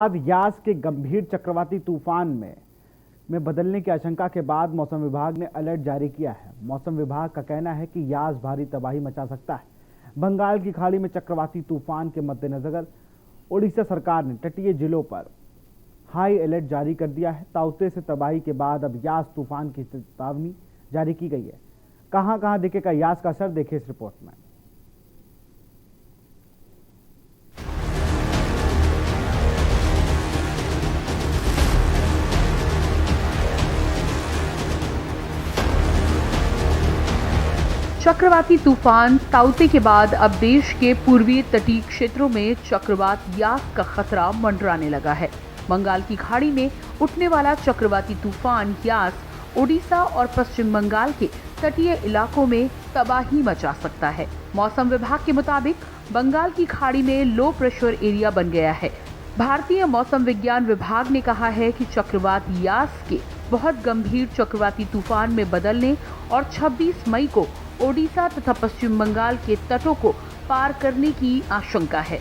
बाद यास के गंभीर चक्रवाती तूफान में बदलने की आशंका के बाद मौसम विभाग ने अलर्ट जारी किया है। मौसम विभाग का कहना है कि यास भारी तबाही मचा सकता है। बंगाल की खाड़ी में चक्रवाती तूफान के मद्देनजर ओडिशा सरकार ने तटीय जिलों पर हाई अलर्ट जारी कर दिया है। ताउते से तबाही के बाद अब यास तूफान की चेतावनी जारी की गई है। कहां कहां दिखेगा यास का असर, देखिए इस रिपोर्ट में। चक्रवाती तूफान ताउते के बाद अब देश के पूर्वी तटीय क्षेत्रों में चक्रवात यास का खतरा मंडराने लगा है। बंगाल की खाड़ी में उठने वाला चक्रवाती तूफान यास ओडिशा और पश्चिम बंगाल के तटीय इलाकों में तबाही मचा सकता है। मौसम विभाग के मुताबिक बंगाल की खाड़ी में लो प्रेशर एरिया बन गया है। भारतीय मौसम विज्ञान विभाग ने कहा है कि चक्रवात यास के बहुत गंभीर चक्रवाती तूफान में बदलने और 26 मई को ओडिशा तथा पश्चिम बंगाल के तटों को पार करने की आशंका है।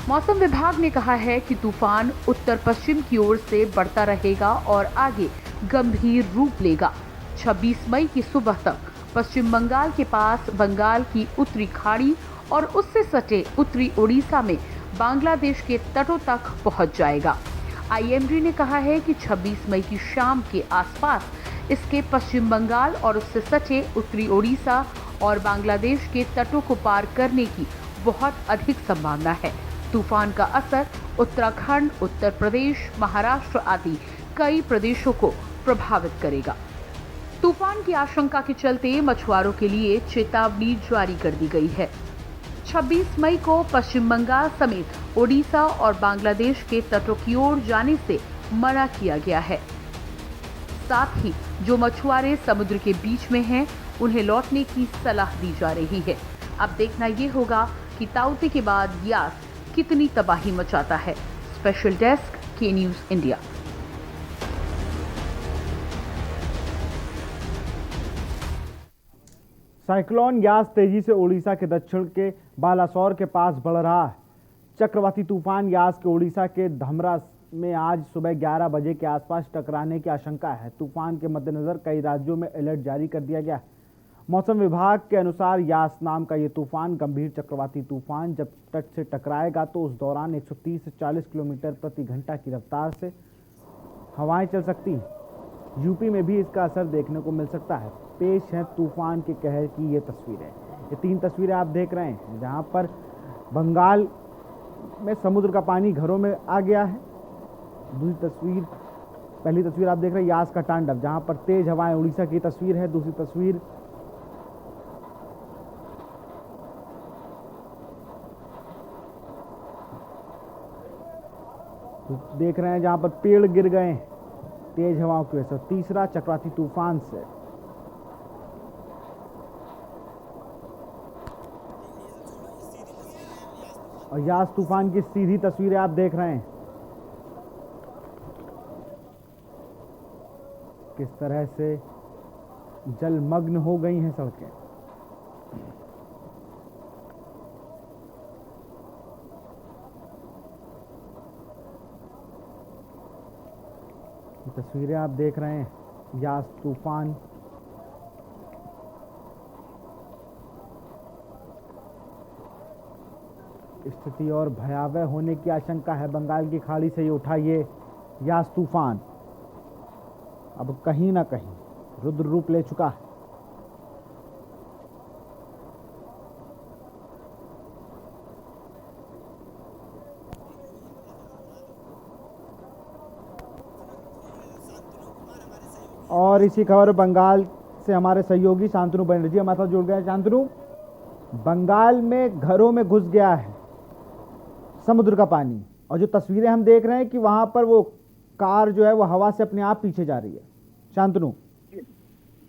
मौसम विभाग ने कहा है कि तूफान उत्तर पश्चिम की ओर से बढ़ता रहेगा और आगे गंभीर रूप लेगा। 26 मई की सुबह तक पश्चिम बंगाल के पास बंगाल की उत्तरी खाड़ी और उससे सटे उत्तरी ओडिशा में बांग्लादेश के तटों तक पहुंच जाएगा। आईएमडी ने कहा है कि 26 मई की शाम के आसपास इसके पश्चिम बंगाल और उससे सटे उत्तरी ओडिशा और बांग्लादेश के तटों को पार करने की बहुत अधिक संभावना है। तूफान का असर उत्तराखंड, उत्तर प्रदेश, महाराष्ट्र आदि कई प्रदेशों को प्रभावित करेगा। तूफान की आशंका के चलते मछुआरों के लिए चेतावनी जारी कर दी गई है। 26 मई को पश्चिम बंगाल समेत ओडिशा और बांग्लादेश के तटों की ओर जाने से मना किया गया है। साथ ही जो मछुआरे समुद्र के बीच में हैं, उन्हें लौटने की सलाह दी जा रही है। अब देखना ये होगा कि ताउते के बाद यास कितनी तबाही मचाता है। स्पेशल डेस्क, के न्यूज़ इंडिया। साइक्लोन यास तेजी से ओडिशा के दक्षिण के बालासोर के पास बढ़ रहा है। चक्रवाती तूफान यास के ओडिशा के धमरा में आज सुबह 11 बजे के आसपास टकराने की आशंका है। तूफान के मद्देनजर कई राज्यों में अलर्ट जारी कर दिया गया है। मौसम विभाग के अनुसार यास नाम का ये तूफान गंभीर चक्रवाती तूफान जब तट से टकराएगा तो उस दौरान 130 से 40 किलोमीटर प्रति घंटा की रफ्तार से हवाएं चल सकती हैं। यूपी में भी इसका असर देखने को मिल सकता है। पेश है तूफान के कहर की ये तस्वीरें। ये 3 तस्वीरें आप देख रहे हैं जहां पर बंगाल में समुद्र का पानी घरों में आ गया है। पहली तस्वीर आप देख रहे हैं यास का तांडव, जहां पर तेज हवाएं। उड़ीसा की तस्वीर है। दूसरी तस्वीर देख रहे हैं जहां पर पेड़ गिर गए तेज हवाओं की वजह से। तीसरा चक्रवाती तूफान से। और यास तूफान की सीधी तस्वीरें आप देख रहे हैं किस तरह से जलमग्न हो गई हैं सड़कें। ये तस्वीरें आप देख रहे हैं यास तूफान। स्थिति और भयावह होने की आशंका है। बंगाल की खाड़ी से ये उठा ये यास तूफान अब कहीं ना कहीं रुद्र रूप ले चुका है। और इसी खबर बंगाल से हमारे सहयोगी शांतनु बनर्जी हमारे साथ जुड़ गए हैं। शांतनु, बंगाल में घरों में घुस गया है समुद्र का पानी, और जो तस्वीरें हम देख रहे हैं कि वहां पर वो कार जो है वो हवा से अपने आप पीछे जा रही है। शांतनु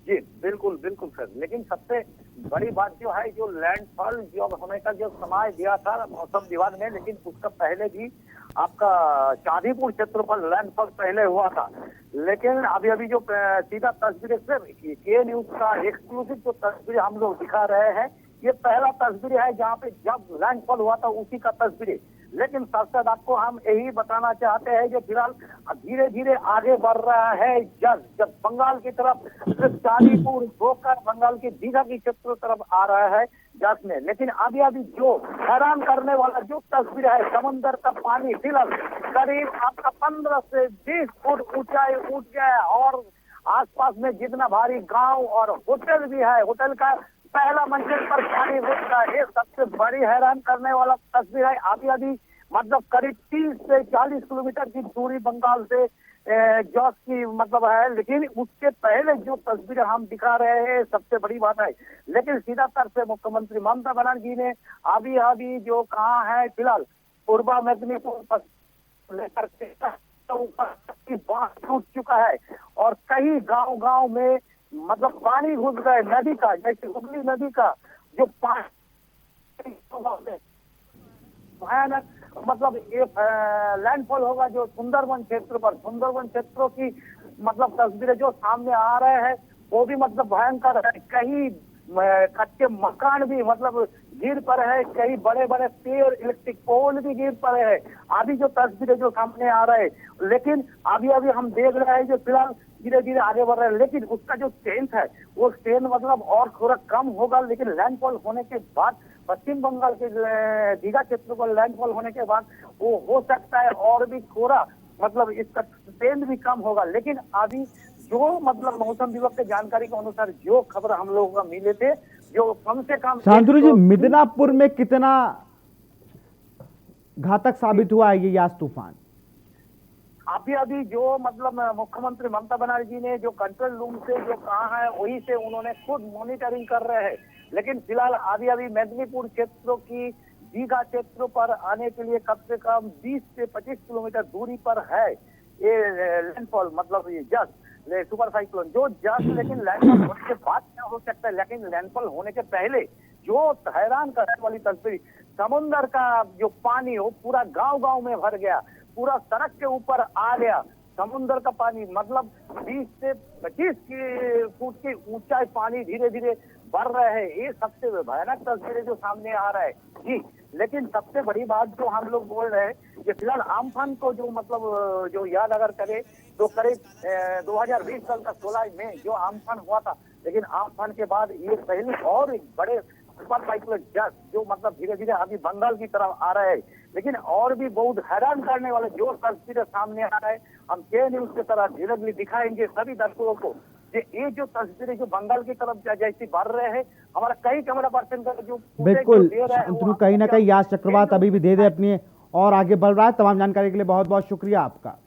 जी बिल्कुल बिल्कुल सर, लेकिन सबसे बड़ी बात जो है, जो लैंडफॉल जो होने का जो समय दिया था मौसम विभाग ने, लेकिन उसका पहले भी आपका चांदीपुर क्षेत्र पर लैंडफॉल पहले हुआ था। लेकिन अभी अभी जो सीधा तस्वीरें सर के न्यूज का एक्सक्लूसिव जो तस्वीर हम लोग दिखा रहे हैं, ये पहला तस्वीर है जहाँ पे जब लैंडफॉल हुआ था उसी का तस्वीर। लेकिन साथ आपको हम यही बताना चाहते हैं जो फिलहाल धीरे धीरे आगे बढ़ रहा है जब बंगाल की तरफ चांदीपुर होकर बंगाल की दीघा की क्षेत्र तरफ आ रहा है जस में। लेकिन अभी जो हैरान करने वाला जो तस्वीर है, समंदर का पानी फिलहाल करीब आपका 15 से 20 फुट ऊंचाई उठ गया है और आसपास में जितना भारी गांव और होटल भी है, होटल का पहला मंजिल पर पानी घुस रहा है। ये सबसे बड़ी हैरान करने वाला तस्वीर है। अभी मतलब करीब 30 से 40 किलोमीटर की दूरी बंगाल से जॉस की मतलब है, लेकिन उसके पहले जो तस्वीर हम दिखा रहे हैं सबसे बड़ी बात है। लेकिन सीधा तौर से मुख्यमंत्री ममता बनर्जी ने अभी जो कहा है फिलहाल पूर्वा मेदिनीपुर लेकर बांध टूट चुका है और कई गांव में मतलब पानी घुस गए नदी का, जैसे हुगली नदी का जो पानी भयानक मतलब एक लैंडफॉल होगा जो सुंदरवन क्षेत्र पर, सुंदरवन क्षेत्रों की मतलब तस्वीरें जो सामने आ रहे हैं वो भी मतलब भयंकर है। कहीं कच्चे मकान भी मतलब गिर पड़े हैं, कई बड़े बड़े पेड़ इलेक्ट्रिक पोल भी गिर पड़े हैं। अभी जो तस्वीरें जो सामने आ रहे हैं, लेकिन अभी हम देख रहे हैं जो फिलहाल धीरे धीरे आगे बढ़ रहे हैं, लेकिन उसका जो स्ट्रेंथ है वो स्ट्रेंथ मतलब और थोड़ा कम होगा। लेकिन लैंडफॉल होने के बाद पश्चिम बंगाल के दीघा क्षेत्र पर लैंडफॉल होने के बाद वो हो सकता है और भी थोड़ा मतलब इसका स्ट्रेंथ भी कम होगा। लेकिन अभी जो मतलब मौसम विभाग के जानकारी के अनुसार जो खबर हम लोगों को मिले थे, जो कम से कम शांतनु जी, मिदनापुर में कितना घातक साबित हुआ है ये यास तूफान? अभी जो मतलब मुख्यमंत्री ममता बनर्जी ने जो कंट्रोल रूम से जो कहा है वही से उन्होंने खुद मॉनिटरिंग कर रहे हैं। लेकिन फिलहाल अभी मेदिनीपुर क्षेत्रों की दीघा क्षेत्रों पर आने के लिए कम से कम 20 से 25 किलोमीटर दूरी पर है ये लैंडफॉल मतलब ये जस्ट सुपर साइक्लोन जो जस्ट। लेकिन लैंडफॉल होने के बाद क्या हो सकता है, लेकिन लैंडफॉल होने के पहले जो हैरान करने वाली तस्वीर, समुद्र का जो पानी हो पूरा गांव में भर गया, पूरा सड़क के ऊपर आ गया। समुद्र का पानी मतलब 20 से 25 फुट की ऊंचाई पानी धीरे धीरे बढ़ रहे हैं। ये सबसे भयानक तस्वीरें जो सामने आ रहा है जी। लेकिन सबसे बड़ी बात जो हम लोग बोल रहे हैं कि फिलहाल आम्फान को जो मतलब जो याद अगर करे तो करीब 2020 साल का 16 में जो आम्फान हुआ था, लेकिन आम्फान के बाद ये पहले और बड़े सुपर साइक्लोन जस्ट जो मतलब धीरे धीरे अभी बंगाल की तरफ आ रहा है। लेकिन और भी बहुत हैरान करने वाले जो तस्वीरें सामने आ रहा है, हम के न्यूज की तरह धीरे धीरे दिखाएंगे सभी दर्शकों को। ये जो तस्वीरें जो बंगाल की तरफ जैसी बढ़ रहे हैं, हमारा कई कैमरा पर्सन का जो बिल्कुल कहीं ना कहीं यास चक्रवात अभी भी दे अपनी और आगे बढ़ रहा है। तमाम जानकारी के लिए बहुत बहुत शुक्रिया आपका।